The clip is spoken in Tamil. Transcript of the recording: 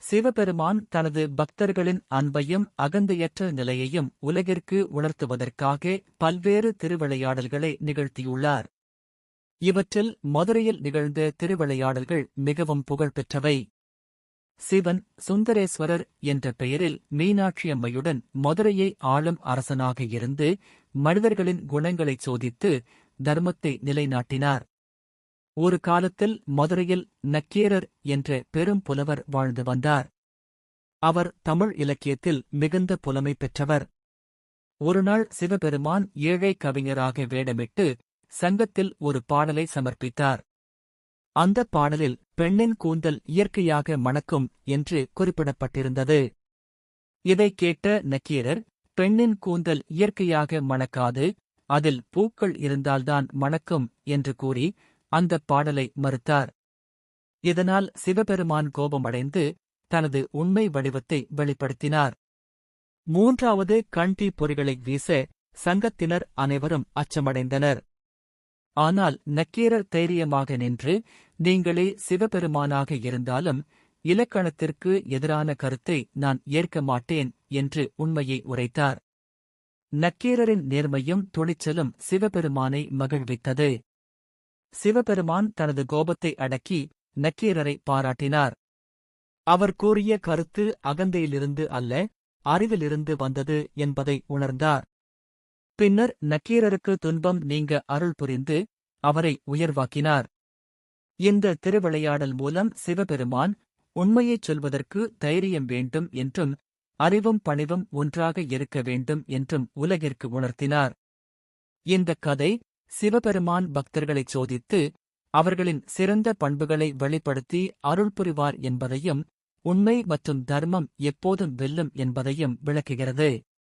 சிவபெருமான் தனது பக்தர்களின் அன்பையும் அகந்தையற்ற நிலையையும் உலகிற்கு உணர்த்துவதற்காக பல்வேறு திருவிளையாடல்களை நிகழ்த்தியுள்ளார். இவற்றில் மதுரையில் நிகழ்ந்த திருவிளையாடல்கள் மிகவும் புகழ்பெற்றவை. சிவன் சுந்தரேஸ்வரர் என்ற பெயரில் மீனாட்சியம்மையுடன் மதுரையை ஆளும் அரசனாக இருந்து மனிதர்களின் குணங்களைச் சோதித்து தர்மத்தை நிலைநாட்டினார். ஒரு காலத்தில் மதுரையில் நக்கீரர் என்ற பெரும் புலவர் வாழ்ந்து வந்தார். அவர் தமிழ் இலக்கியத்தில் மிகுந்த புலமை பெற்றவர். ஒருநாள் சிவபெருமான் ஏழை கவிஞராக வேடமிட்டு சங்கத்தில் ஒரு பாடலை சமர்ப்பித்தார். அந்தப் பாடலில் பெண்ணின் கூந்தல் இயற்கையாக மணக்கும் என்று குறிப்பிடப்பட்டிருந்தது. இதைக் கேட்ட நக்கீரர், பெண்ணின் கூந்தல் இயற்கையாக மணக்காது, அதில் பூக்கள் இருந்தால்தான் மணக்கும் என்று கூறி அந்தப் பாடலை மறுத்தார். இதனால் சிவபெருமான் கோபமடைந்து தனது உண்மை வடிவத்தை வெளிப்படுத்தினார். மூன்றாவது கண்டி பொறிகளை வீச சங்கத்தினர் அனைவரும் அச்சமடைந்தனர். ஆனால் நக்கீரர் தைரியமாக நின்று, நீங்களே சிவபெருமானாக இருந்தாலும் இலக்கணத்திற்கு எதிரான கருத்தை நான் ஏற்க மாட்டேன் என்று உண்மையை உரைத்தார். நக்கீரரின் நேர்மையும் துணிச்சலும் சிவபெருமானை மகிழ்வித்தது. சிவபெருமான் தனது கோபத்தை அடக்கி நக்கீரரை பாராட்டினார். அவர் கூறிய கருத்து அகந்தையிலிருந்து அல்ல, அறிவிலிருந்து வந்தது என்பதை உணர்ந்தார். பின்னர் நக்கீரருக்கு துன்பம் நீங்க அருள் புரிந்து அவரை உயர்வாக்கினார். இந்த திருவிளையாடல் மூலம் சிவபெருமான் உண்மையைச் சொல்வதற்கு தைரியம் வேண்டும் என்றும் அறிவும் பணிவும் ஒன்றாக இருக்க வேண்டும் என்றும் உலகிற்கு உணர்த்தினார். இந்தக் கதை சிவபெருமான் பக்தர்களைச் சோதித்து அவர்களின் சிறந்த பண்புகளை வெளிப்படுத்தி அருள் புரிவார் என்பதையும், உண்மை மற்றும் தர்மம் எப்போதும் வெல்லும் என்பதையும் விளக்குகிறது.